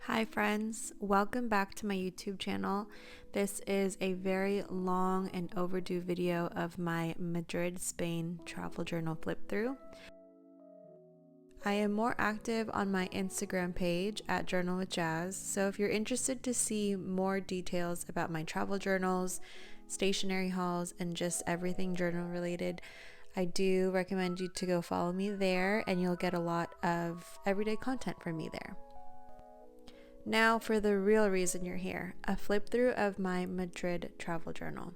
Hi friends, welcome back to my YouTube channel. This is a very long and overdue video of my Madrid, Spain travel journal flip through. I am more active on my Instagram page at 𝘎𝘕𝘬𝘳, so if you're interested to see more details about my travel journals, stationery hauls, and just everything journal related, I do recommend you to go follow me there, and you'll get a lot of everyday content from me there. Now for the real reason you're here, a flip through of my Madrid travel journal.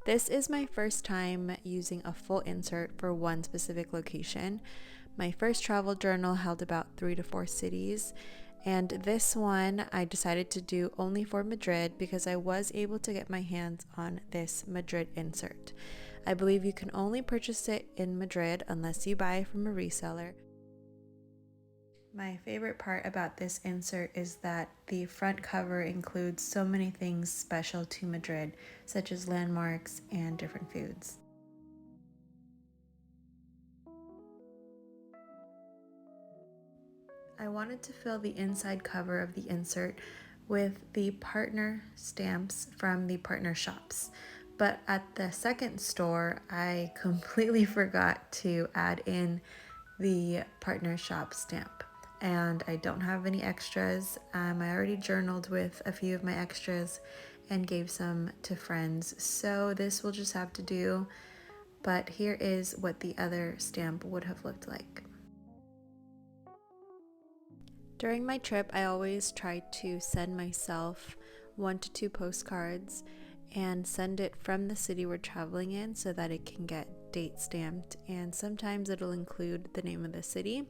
This is my first time using a full insert for one specific location. My first travel journal held about 3 to 4 cities, and this one I decided to do only for Madrid because I was able to get my hands on this Madrid insert. I believe you can only purchase it in Madrid unless you buy from a reseller. My favorite part about this insert is that the front cover includes so many things special to Madrid, such as landmarks and different foods. I wanted to fill the inside cover of the insert with the partner stamps from the partner shops, but at the second store I completely forgot to add in the partner shop stamp. And I don't have any extras. I already journaled with a few of my extras and gave some to friends, so this will just have to do. But here is what the other stamp would have looked like. During my trip, I always try to send myself 1 to 2 postcards and send it from the city we're traveling in so that it can get date stamped, and sometimes it'll include the name of the city.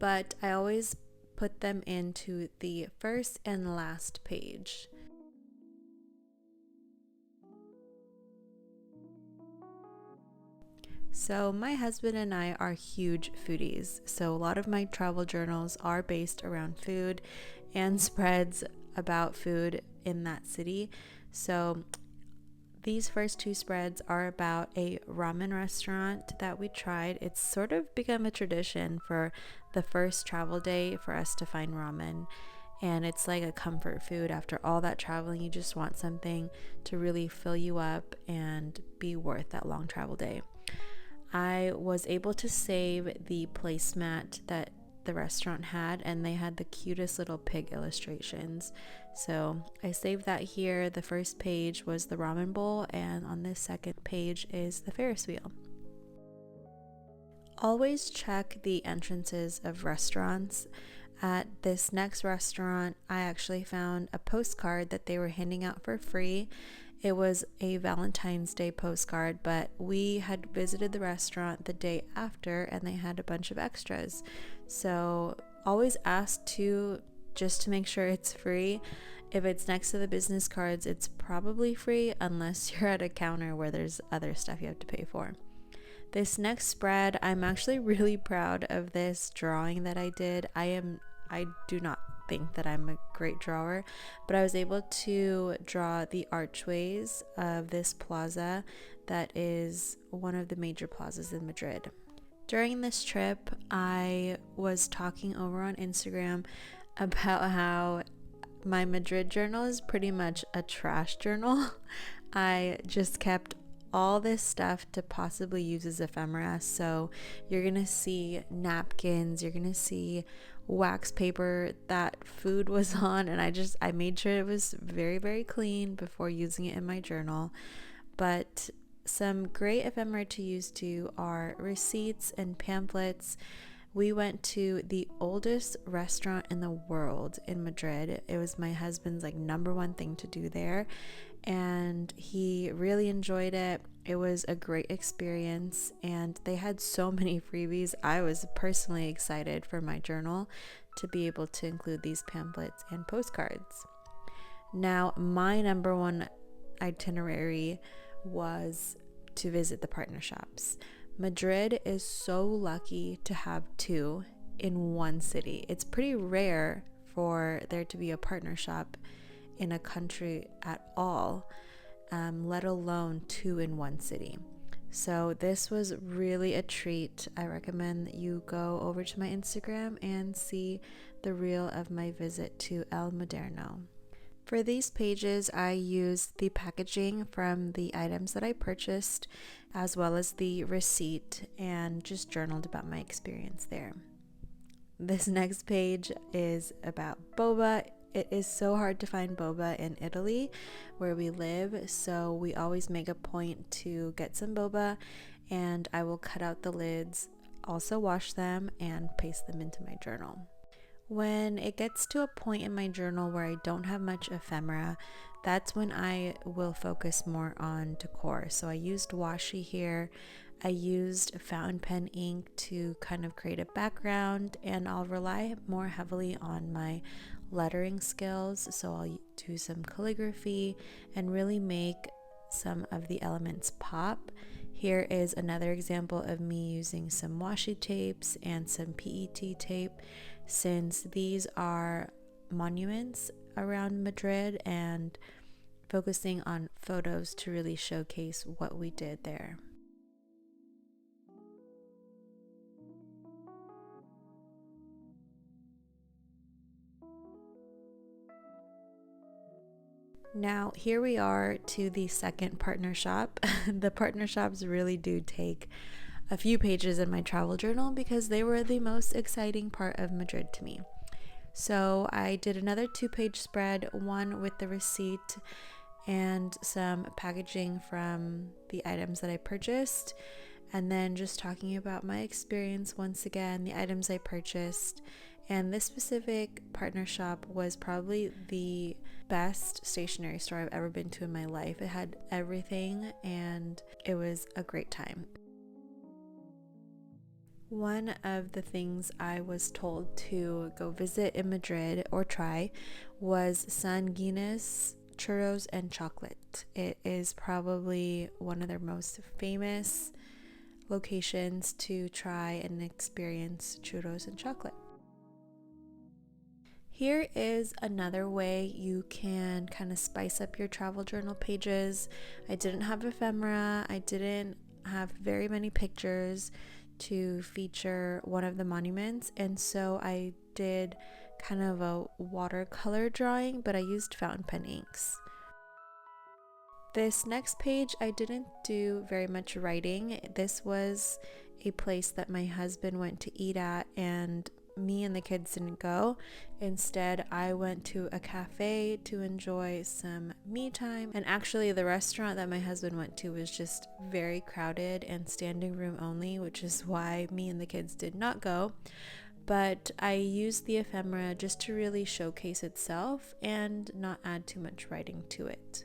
But I always put them into the first and last page. So my husband and I are huge foodies, so a lot of my travel journals are based around food and spreads about food in that city. So these first 2 spreads are about a ramen restaurant that we tried. It's sort of become a tradition for the first travel day for us to find ramen. And it's like a comfort food. After all that traveling, you just want something to really fill you up and be worth that long travel day. I was able to save the placemat that the restaurant had, and they had the cutest little pig illustrations, so I saved that here. The first page was the ramen bowl, and on this second page is the Ferris wheel. Always check the entrances of restaurants. At this next restaurant, I actually found a postcard that they were handing out for free. It was a Valentine's Day postcard, but we had visited the restaurant the day after and they had a bunch of extras. So always ask just to make sure it's free. If it's next to the business cards, it's probably free unless you're at a counter where there's other stuff you have to pay for. This next spread, I'm actually really proud of this drawing that I did. I do not think that I'm a great drawer, but I was able to draw the archways of this plaza that is one of the major plazas in Madrid. During this trip, I was talking over on Instagram about how my Madrid journal is pretty much a trash journal. I just kept all this stuff to possibly use as ephemera. So you're gonna see napkins, you're gonna see wax paper that food was on, and I made sure it was very, very clean before using it in my journal. But some great ephemera to use too are receipts and pamphlets. We went to the oldest restaurant in the world in Madrid. It was my husband's #1 thing to do there, and he really enjoyed it. It was a great experience, and they had so many freebies. I was personally excited for my journal to be able to include these pamphlets and postcards. Now, my #1 itinerary was to visit the partner shops. Madrid is so lucky to have 2 in one city. It's pretty rare for there to be a partner shop in a country at all, let alone 2 in one city. So this was really a treat. I recommend that you go over to my Instagram and see the reel of my visit to 𝘎𝘕𝘢𝘳𝘬𝘳. For these pages, I used the packaging from the items that I purchased, as well as the receipt, and just journaled about my experience there. This next page is about boba. It is so hard to find boba in Italy, where we live, so we always make a point to get some boba, and I will cut out the lids, also wash them, and paste them into my journal. When it gets to a point in my journal where I don't have much ephemera, that's when I will focus more on decor. So I used washi here. I used fountain pen ink to kind of create a background, and I'll rely more heavily on my lettering skills. So I'll do some calligraphy and really make some of the elements pop. Here is another example of me using some washi tapes and some PET tape, since these are monuments around Madrid, and focusing on photos to really showcase what we did there. Now here we are to the second partner shop. The partner shops really do take a few pages in my travel journal because they were the most exciting part of Madrid to me. So I did another 2-page spread, one with the receipt and some packaging from the items that I purchased, and then just talking about my experience once again, the items I purchased. And this specific partner shop was probably the best stationery store I've ever been to in my life. It had everything and it was a great time. One of the things I was told to go visit in Madrid or try was Sanguinis Churros and Chocolate. It is probably one of their most famous locations to try and experience churros and chocolate. Here is another way you can kind of spice up your travel journal pages. I didn't have ephemera. I didn't have very many pictures to feature one of the monuments, and so I did kind of a watercolor drawing, but I used fountain pen inks. This next page I didn't do very much writing. This was a place that my husband went to eat at, and me and the kids didn't go. Instead, I went to a cafe to enjoy some me time, and actually the restaurant that my husband went to was just very crowded and standing room only, which is why me and the kids did not go. But I used the ephemera just to really showcase itself and not add too much writing to it.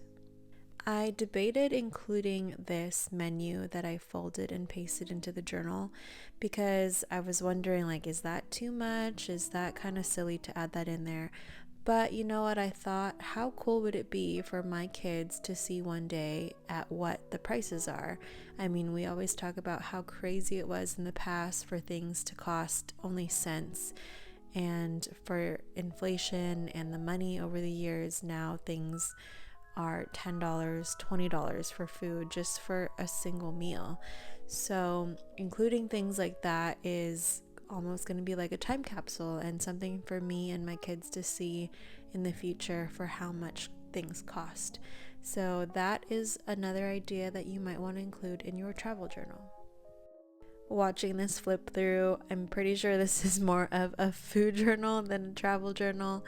I debated including this menu that I folded and pasted into the journal because I was wondering, like, is that too much? Is that kind of silly to add that in there? But you know what, I thought, how cool would it be for my kids to see one day at what the prices are? I mean, we always talk about how crazy it was in the past for things to cost only cents. And for inflation and the money over the years, now things are $10, $20 for food just for a single meal. So including things like that is almost going to be like a time capsule and something for me and my kids to see in the future for how much things cost. So that is another idea that you might want to include in your travel journal. Watching this flip through, I'm pretty sure this is more of a food journal than a travel journal.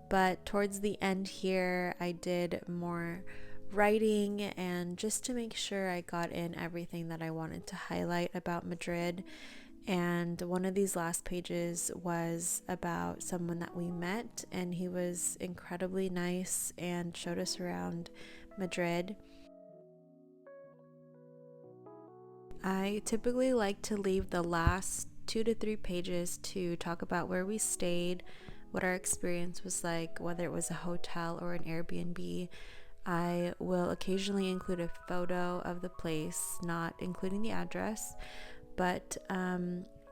But towards the end here, I did more writing, and just to make sure I got in everything that I wanted to highlight about Madrid. And one of these last pages was about someone that we met, and he was incredibly nice and showed us around Madrid. I typically like to leave the last 2 to 3 pages to talk about where we stayed, what our experience was like, whether it was a hotel or an Airbnb. I will occasionally include a photo of the place, not including the address, but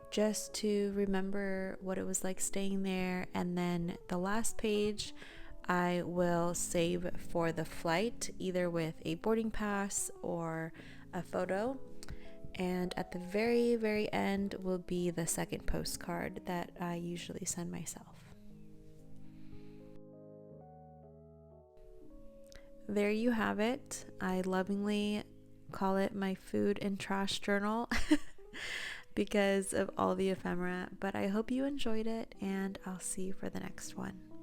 just to remember what it was like staying there. And then the last page I will save for the flight, either with a boarding pass or a photo. And at the very, very end will be the second postcard that I usually send myself. there you have it. I lovingly call it my food and trash journal because of all the ephemera, but I hope you enjoyed it, and I'll see you for the next one.